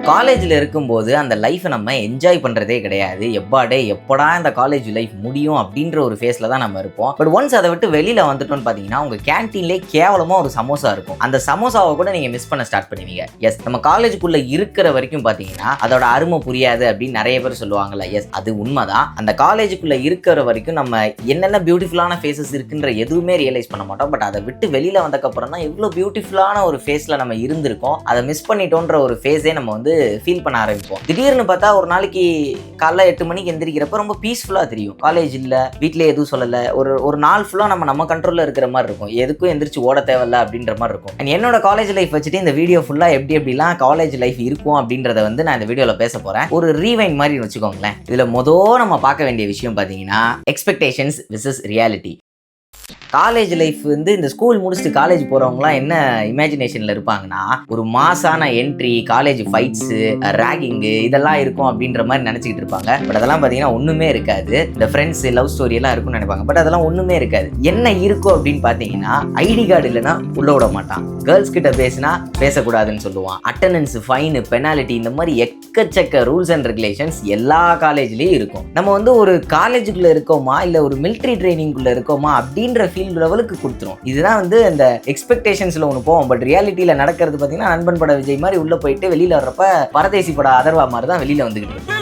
காலேஜில் இருக்கும்போது அந்த லைஃப்பை நம்ம என்ஜாய் பண்ணுறதே கிடையாது. எப்படா இந்த காலேஜ் லைஃப் முடியும் அப்படின்ற ஒரு ஃபேஸில் தான் நம்ம இருப்போம். பட் ஒன்ஸ் அதை விட்டு வெளியில் வந்துட்டோம்னு பார்த்தீங்கன்னா உங்கள் கேன்டீன்லேயே கேவலமாக ஒரு சமோசா இருக்கும். அந்த சமோசாவை கூட நீங்கள் மிஸ் பண்ண ஸ்டார்ட் பண்ணுவீங்க. எஸ், நம்ம காலேஜுக்குள்ளே இருக்கிற வரைக்கும் பார்த்தீங்கன்னா அதோட அருமை புரியாது அப்படின்னு நிறைய பேர் சொல்லுவாங்கல்ல. எஸ், அது உண்மைதான். அந்த காலேஜுக்குள்ளே இருக்கிற வரைக்கும் நம்ம என்னென்ன பியூட்டிஃபுல்லான ஃபேஸஸ் இருக்குன்ற எதுவுமே ரியலைஸ் பண்ண மாட்டோம். பட் அதை விட்டு வெளியில் வந்தக்கப்புறம் தான் எவ்வளோ பியூட்டிஃபுல்லான ஒரு ஃபேஸில் நம்ம இருந்திருக்கோம், அதை மிஸ் பண்ணிட்டோன்ற ஒரு ஃபேஸே நம்ம வந்து ஃபீல் பண்ண ஆரம்பிப்போம். திடீர்னு பார்த்தா ஒரு நாளைக்கு காலைல 8 மணிக்கு எந்திரிக்கிறப்ப ரொம்ப பீஸ்ஃபுல்லாக தெரியும். காலேஜ் இல்லை, வீட்டிலே எதுவும் சொல்லலை, ஒரு நாள் ஃபுல்லாக நம்ம கண்ட்ரோலில் இருக்கிற மாதிரி இருக்கும். எதுக்கும் எந்திரிச்சு ஓட தேவையில்ல அப்படின்ற மாதிரி இருக்கும். அண்ட் என்னோட காலேஜ் லைஃப் வச்சுட்டு இந்த வீடியோ ஃபுல்லாக எப்படிலாம் காலேஜ் லைஃப் இருக்கும் அப்படின்றத வந்து நான் இந்த வீடியோவில் பேச போகிறேன். ஒரு ரீவைண்ட் மாதிரி வச்சுக்கோங்களேன். இதில் நம்ம பார்க்க வேண்டிய விஷயம் பார்த்தீங்கன்னா expectations versus reality. College life வந்து இந்த ஸ்கூல் முடிச்சுட்டு காலேஜ் போறவங்கலாம் என்ன இமேஜினேஷன்ல இருப்பாங்கன்னா, ஒரு மாசான என்ட்ரி, காலேஜ் ஃபைட்ஸ், ராகிங்கு இதெல்லாம் இருக்கும் அப்படின்ற மாதிரி நினைச்சிட்டு இருப்பாங்க. பட் அதெல்லாம் பாத்தீங்கன்னா ஒண்ணுமே இருக்காது. இந்த ஃப்ரெண்ட்ஸ், லவ் ஸ்டோரி எல்லாம் இருக்கும்னு நினைப்பாங்க. பட் அதெல்லாம் ஒண்ணுமே இருக்காது. என்ன இருக்கும் அப்படின்னு பாத்தீங்கன்னா, ஐடி கார்டு இல்லைன்னா உள்ள விட மாட்டான், கேர்ள்ஸ் கிட்ட பேசினா பேசக்கூடாதுன்னு சொல்லுவான், அட்டெண்டன்ஸ், ஃபைனு, பெனால்டி, இந்த மாதிரி எக்கச்சக்க ரூல்ஸ் அண்ட் ரெகுலேஷன்ஸ் எல்லா காலேஜ்லயும் இருக்கும். நம்ம வந்து ஒரு காலேஜுக்குள்ள இருக்கோமா இல்ல ஒரு மிலிட்டரி ட்ரைனிங்குள்ள இருக்கோமா அப்படின்ற ஃபீல் லெவலுக்கு கொடுத்துரும். இதுதான் வந்து அந்த எக்ஸ்பெக்டேஷன்ஸ்ல ஒன்று போவோம். பட் ரியாலிட்டியில நடக்கிறது பார்த்தீங்கன்னா நண்பன் பட விஜய் மாதிரி உள்ள போயிட்டு வெளியில வர்றப்ப பரதேசி பட அதர்வா மாதிரி தான் வெளியில வந்துகிட்டு.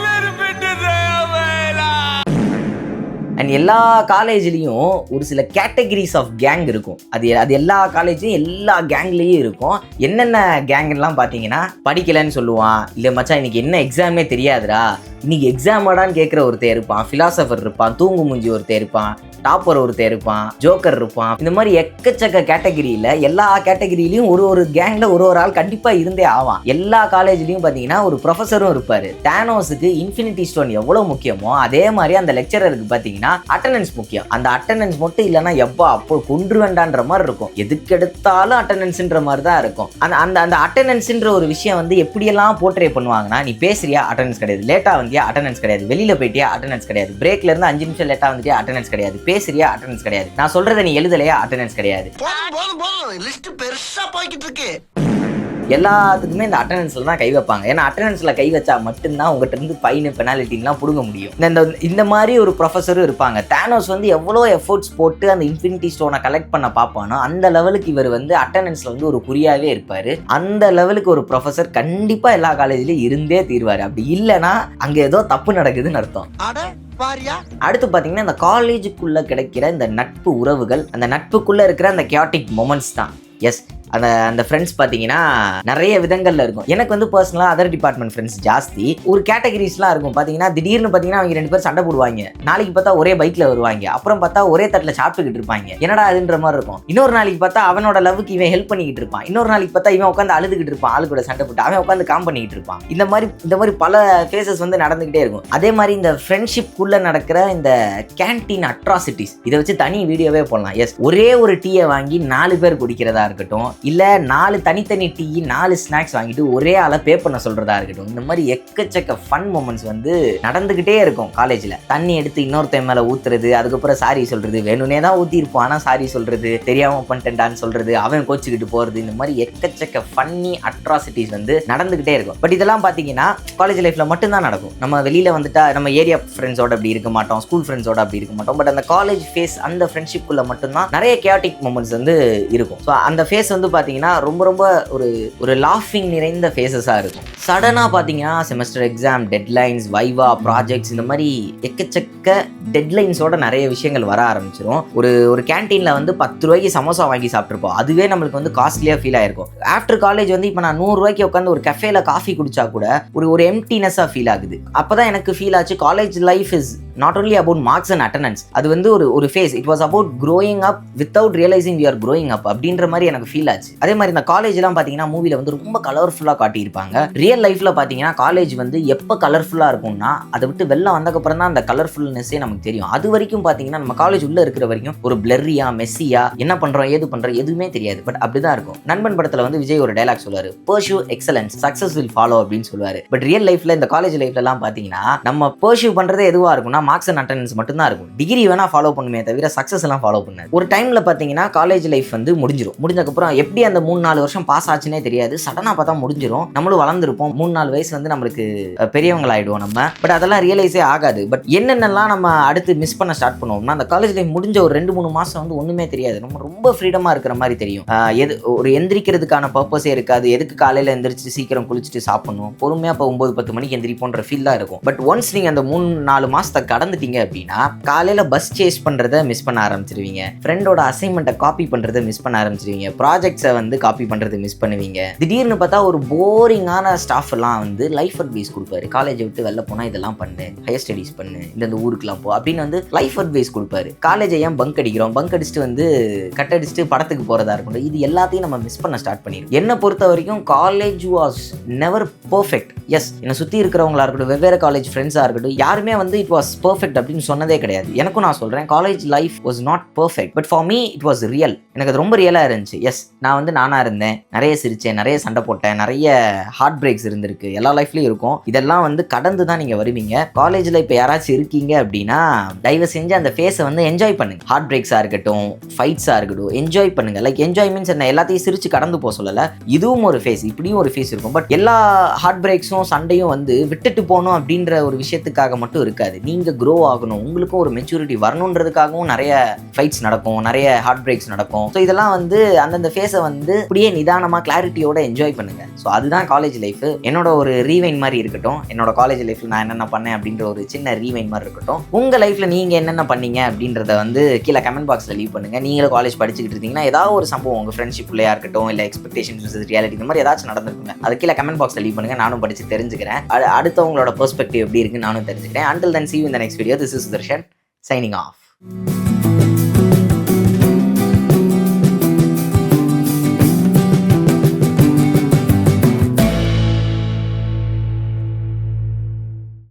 அண்ட் எல்லா காலேஜ்லேயும் ஒரு சில கேட்டகரிஸ் ஆஃப் கேங் இருக்கும். அது எல்லா காலேஜ்லையும் எல்லா கேங்லேயும் இருக்கும். என்னென்ன கேங்லாம் பார்த்தீங்கன்னா, படிக்கலைன்னு சொல்லுவான், இல்லை மச்சான் இன்னைக்கு என்ன எக்ஸாமே தெரியாதுடா, இன்னைக்கு எக்ஸாமாடான்னு கேட்குற ஒருத்தர் இருப்பான், ஃபிலாசபர் இருப்பான், தூங்கு மூஞ்சி ஒருத்தர் இருப்பான், டாப்பர் ஒருத்தர் இருப்பான், ஜோக்கர் இருப்பான். இந்த மாதிரி எக்கச்சக்க கேட்டகரியில் எல்லா கேட்டகரியிலையும் ஒரு கேங்கில் ஒரு ஆள் கண்டிப்பாக இருந்தே ஆவான். எல்லா காலேஜ்லையும் பார்த்தீங்கன்னா ஒரு ப்ரொஃபஸரும் இருப்பார். தானோஸுக்கு இன்ஃபினிட்டி ஸ்டோன் எவ்வளோ முக்கியமோ அதே மாதிரி அந்த லெக்சரருக்கு பார்த்தீங்கன்னா அட்டெண்டன்ஸ் முக்கியம். அந்த அட்டெண்டன்ஸ் மட்டும் இல்லைன்னா அப்போ கொன்று வேண்டான்ற மாதிரி இருக்கும். எதுக்கு எடுத்தாலும் அட்டெண்டன்ஸ்ன்ற மாதிரி தான் இருக்கும். அந்த அட்டெண்டன்ஸ்ன்ற ஒரு விஷயம் வந்து எப்படியெல்லாம் போர்ட்ரே பண்ணுவாங்கன்னா, நீ பேசுறியா அட்டெண்டன்ஸ் கிடையாது, லேட்டாக வந்தியா அட்டெண்டன்ஸ் கிடையாது, வெளியில போயிட்டியா அட்டெண்டன்ஸ் கிடையாது, பிரேக்ல இருந்து 5 நிமிஷம் லேட்டாக வந்துட்டியா அட்டெண்டன்ஸ் கிடையாது, பேசுறியா அட்டெண்டன்ஸ் கிடையாது, நான் சொல்றதை நீ எழுதலையா அட்டெண்டன்ஸ் கிடையாது. லிஸ்ட் பெருசா போய்கிட்டு இருக்கு. எல்லாத்துக்குமே இந்த அட்டெண்டன்ஸ்ல தான் கை வைப்பாங்க. ஏன்னா அட்டெண்டன்ஸ்ல கை வச்சா மட்டும்தான் உங்ககிட்ட இருந்து ஃபைனு, பெனால்ட்டிலாம் புடுங்க முடியும். இந்த மாதிரி ஒரு ப்ரொஃபஸரும் இருப்பாங்க. தானோஸ் வந்து எவ்வளோ எஃபோர்ட்ஸ் போட்டு அந்த இன்ஃபினிட்டி ஸ்டோனை கலெக்ட் பண்ண பார்ப்பானோ அந்த லெவலுக்கு இவர் வந்து அட்டெண்டன்ஸ்ல வந்து ஒரு குறியாவே இருப்பாரு. அந்த லெவலுக்கு ஒரு ப்ரொஃபஸர் கண்டிப்பா எல்லா காலேஜ்லயும் இருந்தே தீர்வாரு. அப்படி இல்லைன்னா அங்க ஏதோ தப்பு நடக்குதுன்னு அர்த்தம். அடுத்து பாத்தீங்கன்னா, இந்த காலேஜுக்குள்ள கிடைக்கிற இந்த நட்பு உறவுகள், அந்த நட்புக்குள்ள இருக்கிற அந்த கியாட்டிக் மொமெண்ட்ஸ் தான். எஸ், அந்த ஃப்ரெண்ட்ஸ் பார்த்தீங்கன்னா நிறைய விதங்களில் இருக்கும். எனக்கு வந்து பர்சனலாக அதர் டிபார்ட்மெண்ட் ஃப்ரெண்ட்ஸ் ஜாஸ்தி. ஒரு கேட்டகரிஸ்லாம் இருக்கும் பார்த்தீங்கன்னா, திடீர்னு பார்த்தீங்கன்னா அவங்க 2 பேர் சண்டை போடுவாங்க. நாளைக்கு பார்த்தா ஒரே பைக்கில் வருவாங்க. அப்புறம் பார்த்தா ஒரே தட்டில் சாப்பிட்டுக்கிட்டு இருப்பாங்க. என்னடா அதுன்ற மாதிரி இருக்கும். இன்னொரு நாளைக்கு பார்த்தா அவனோட லவ்வுக்கு இவன் ஹெல்ப் பண்ணிக்கிட்டு இருப்பான். இன்னொரு நாளைக்கு பார்த்தா இவன் உட்காந்து அழுதுகிட்டு இருப்பான், ஆளு கூட சண்டை போட்டு அவன் உட்காந்து காம் பண்ணிக்கிட்டு இருப்பான். இந்த மாதிரி பல ஃபேஸஸ் வந்து நடந்துகிட்டே இருக்கும். அதே மாதிரி இந்த ஃப்ரெண்ட்ஷிப்குள்ளே நடக்கிற இந்த கேன்டீன் அட்ராசிட்டிஸ், இதை வச்சு தனி வீடியோவே போடலாம். எஸ், ஒரே ஒரு டீயை வாங்கி 4 பேர் குடிக்கிறதா இருக்கட்டும், இல்ல 4 தனித்தனி டீ 4 ஸ்நாக்ஸ் வாங்கிட்டு ஒரே ஆளை பே பண்ண சொல்றதா இருக்கட்டும், இந்த மாதிரி எக்கச்சக்க ஃபன் மொமெண்ட்ஸ் வந்து நடந்துகிட்டே இருக்கும் காலேஜ்ல. தண்ணி எடுத்து இன்னொருத்தன் மேல ஊத்துறது, அதுக்கப்புறம் சாரி சொல்றது, வேணும்னே தான் ஊத்தி இருப்போம் ஆனா சாரி சொல்றது, தெரியாம பண்ணிட்டேன்டான்னு சொல்றது, அவன் கோச்சிக்கிட்டு போறது, இந்த மாதிரி எக்கச்சக்க ஃபன்னி அட்ராசிட்டிஸ் வந்து நடந்துகிட்டே இருக்கும். பட் இதெல்லாம் பாத்தீங்கன்னா காலேஜ் லைஃப்ல மட்டும்தான் நடக்கும். நம்ம வெளியில வந்துட்டா நம்ம ஏரியா ஃப்ரெண்ட்ஸோட அப்படி இருக்க மாட்டோம், ஸ்கூல் ஃப்ரெண்ட்ஸோட அப்படி இருக்க மாட்டோம். பட் அந்த காலேஜ் ஃபேஸ், அந்த ஃப்ரெண்ட்ஷிப்குள்ள மட்டும்தான் நிறைய கேட்டிக் மொமெண்ட்ஸ் வந்து இருக்கும். ஸோ அந்த ஃபேஸ் வந்து பாத்தீங்கன்னா ரொம்ப ஒரு லாஃபிங் நிறைந்த ஃபேஸஸாக இருக்கும். சடனாக பார்த்தீங்கன்னா செமஸ்டர் எக்ஸாம், டெட்லைன்ஸ், வைவா, ப்ராஜெக்ட்ஸ், இந்த மாதிரி எக்கச்சக்க டெட்லைன்ஸோட நிறைய விஷயங்கள் வர ஆரம்பிச்சிடும். ஒரு கேன்டீனில் வந்து 10 ரூபாய்க்கு சமோசா வாங்கி சாப்பிட்ருப்போம். அதுவே நம்மளுக்கு வந்து காஸ்ட்லியாக ஃபீல் ஆயிருக்கும். ஆஃப்டர் காலேஜ் வந்து இப்போ நான் 100 ரூபாய்க்கு உட்காந்து ஒரு கஃபேல காஃபி குடிச்சா கூட ஒரு எம்டினஸாக ஃபீல் ஆகுது. அப்போ தான் எனக்கு ஃபீல் ஆச்சு, college life is not only about marks and attendance. அது வந்து ஒரு phase. It was about growing up without realising we are growing up அப்படின்ற மாதிரி எனக்கு ஃபீல் ஆச்சு. அதே மாதிரி இந்த காலேஜ்லாம் பார்த்தீங்கன்னா மூவில வந்து ரொம்ப கலர்ஃபுல்லாக காட்டியிருப்பாங்க. ரியல் லைஃப்ல பார்த்தீங்கன்னா காலேஜ் வந்து எப்போ கலர்ஃபுல்லாக இருக்கும்னா அதை விட்டு வெளில வந்தக்கப்புறம் தான் அந்த கலர்ஃபுல்னஸே நமக்கு தெரியும். அது வரைக்கும் பார்த்தீங்கன்னா நம்ம காலேஜ் உள்ள இருக்கிற வரைக்கும் ஒரு பிளர்ரியா, மெஸ்ஸியா, என்ன பண்றோம் ஏது பண்றோம் எதுவுமே தெரியாது. பட் அப்படிதான் இருக்கும். நண்பன் படத்துல வந்து விஜய் ஒரு டைலாக் சொல்லுவாரு, pursue excellence, success will follow அப்படின்னு சொல்லுவாரு. பட் ரியல் லைஃப்ல இந்த காலேஜ் லைஃப்ல எல்லாம் பார்த்தீங்கன்னா நம்ம பர்சியூ பண்றதே எதுவா இருக்கும்னா மார்க்ஸ் அண்ட் அட்டெண்டன்ஸ் மட்டும் தான் இருக்கும். டிகிரி வேணா ஃபாலோ பண்ணுமே தவிர சக்ஸஸ் எல்லாம் ஃபாலோ பண்ணாது. ஒரு டைம்ல பாத்தீங்கன்னா காலேஜ் லைஃப் வந்து முடிஞ்சதுக்கப்புறம் எப்படி அந்த 3-4 வருஷம் பாஸ் ஆச்சுன்னே தெரியாது. சடனா பார்த்தா முடிஞ்சிடும். நம்மளும் வளர்ந்துருப்போம். 3-4 வயசு வந்து நம்மளுக்கு பெரியவங்களாயிடுவோம் நம்ம. பட் அதெல்லாம் ரியலைஸே ஆகாது. பட் என்னென்னலாம் நம்ம அடுத்து மிஸ் பண்ண ஸ்டார்ட் பண்ணுவோம்னா, அந்த காலேஜ் லைஃப் முடிஞ்ச ஒரு 2-3 மாசம் வந்து ஒண்ணுமே தெரியாது. நம்ம ரொம்ப ஃப்ரீடமா இருக்கிற மாதிரி தெரியும். ஒரு எந்திரிக்கிறதுக்கான பர்பஸே இருக்காது. எதுக்கு காலையில எந்திரிச்சு சீக்கிரம் குளிச்சுட்டு சாப்பிடணும், பொறுமையா இப்போ 9-10 மணிக்கு எந்திரிப்போன்ற ஃபீல் தான் இருக்கும். பட் ஒன்ஸ் நீங்க அந்த 3-4 மாசத்தை கடந்துட்டீங்க அப்படின்னா, காலையில பஸ் சேஸ் பண்றதை மிஸ் பண்ண ஆரம்பிச்சிருவீங்க. ஃப்ரெண்டோட அசைன்மெண்ட்டை காப்பி பண்றதை மிஸ் பண்ண ஆரம்பிச்சிருவீங்க. ப்ராஜெக்ட்ஸை வந்து காப்பி பண்றதை மிஸ் பண்ணுவீங்க. திடீர்னு பார்த்தா ஒரு போரிங்கான ஸ்டாஃப் எல்லாம் வந்து லைஃப் அட்வைஸ் கொடுப்பாரு. காலேஜை விட்டு வெளில போனா இதெல்லாம் பண்ணு, ஹையர் ஸ்டடீஸ் பண்ணு, இந்த ஊருக்குலாம் போ அப்படின்னு வந்து லைஃப் அட்வைஸ் கொடுப்பாரு. காலேஜை ஏன் பங்க் அடிக்கிறோம், பங்க் அடிச்சுட்டு வந்து கட் அடிச்சுட்டு படத்துக்கு போறதா இருக்கட்டும், இது எல்லாத்தையும் நம்ம மிஸ் பண்ண ஸ்டார்ட் பண்ணிடுவோம். என்னை பொறுத்த வரைக்கும் college was never perfect. Yes, என்னை சுற்றி இருக்கிறவங்களா இருக்கட்டும், வெவ்வேறு காலேஜ் ஃப்ரெண்ட்ஸாக இருக்கட்டும், யாருமே வந்து இட் வாஸ் பர்ஃபெக்ட் அப்படின்னு சொன்னதே கிடையாது. எனக்கும் நான் சொல்கிறேன், college life was not perfect, but for me it was real. எனக்கு அது ரொம்ப ரியலாக இருந்துச்சு. எஸ், நான் வந்து நானாக இருந்தேன், நிறைய சிரித்தேன், நிறைய சண்டை போட்டேன், நிறைய ஹார்ட் பிரேக்ஸ் இருந்திருக்கு, எல்லா லைஃப்லையும் இருக்கும். இதெல்லாம் வந்து கடந்து தான் நீங்கள் வருவீங்க. காலேஜில் இப்போ யாராச்சும் இருக்கீங்க அப்படின்னா தயவு செஞ்சு அந்த ஃபேஸை வந்து என்ஜாய் பண்ணுங்க. ஹார்ட் பிரேக்ஸாக இருக்கட்டும், ஃபைட்ஸாக இருக்கட்டும், என்ஜாய் பண்ணுங்க. லைக் என்ஜாய் மீன்ஸ் என்ன, எல்லாத்தையும் சிரிச்சு கடந்து போக சொல்லலை. இதுவும் ஒரு ஃபேஸ், இப்படியும் ஒரு ஃபேஸ் இருக்கும். பட் எல்லா ஹார்ட் பிரேக்ஸும் சண்டையும் வந்து விட்டுட்டு போகணும் அப்படின்ற ஒரு விஷயத்துக்காக மட்டும் இருக்காது. நீங்க க்ரோ ஆகணும், உங்களுக்கும் ஒரு மெச்சூரிட்டி வரணுன்றதுக்காகவும் நிறைய ஃபைட்ஸ் நடக்கும், நிறைய ஹார்ட் பிரேக்ஸ் நடக்கும். ஸோ இதெல்லாம் வந்து அந்தந்த ஃபேஸை வந்து அப்படியே நிதானமாக கிளாரிட்டியோட என்ஜாய் பண்ணுங்க. ஸோ அதுதான் காலேஜ் லைஃப். என்னோட ஒரு ரீவைன் மாதிரி இருக்கட்டும். என்னோட காலேஜ் லைஃப்ல நான் என்னென்ன பண்ணேன் அப்படின்ற ஒரு சின்ன ரீவைன் மாதிரி இருக்கட்டும். உங்க லைஃப்ல நீங்க என்னென்ன பண்ணீங்க அப்படின்றத வந்து கீழே கமெண்ட் பாக்ஸ்ல லீவ் பண்ணுங்க. நீங்களும் காலேஜ் படிச்சுக்கிட்டு இருந்தீங்கன்னா ஏதாவது ஒரு சம்பவம் உங்க ஃப்ரெண்ட்ஷிப்லயா இருக்கட்டும், இல்லை எக்ஸ்பெக்டேஷன்ஸ் ரியாலிட்டி இந்த மாதிரி ஏதாச்சும் நடந்திருக்குங்க, அது கீழே கமெண்ட் பாக்ஸ்ல லீவ் பண்ணுங்க. நானும் படிச்சு தெரிஞ்சுக்கிறேன். அடுத்தவங்களோட பெர்ஸ்பெக்டிவ் எப்படி இருக்குன்னு நானும் தெரிஞ்சுக்கிறேன். Until then, see you in the next video. This is Sudarshan signing off.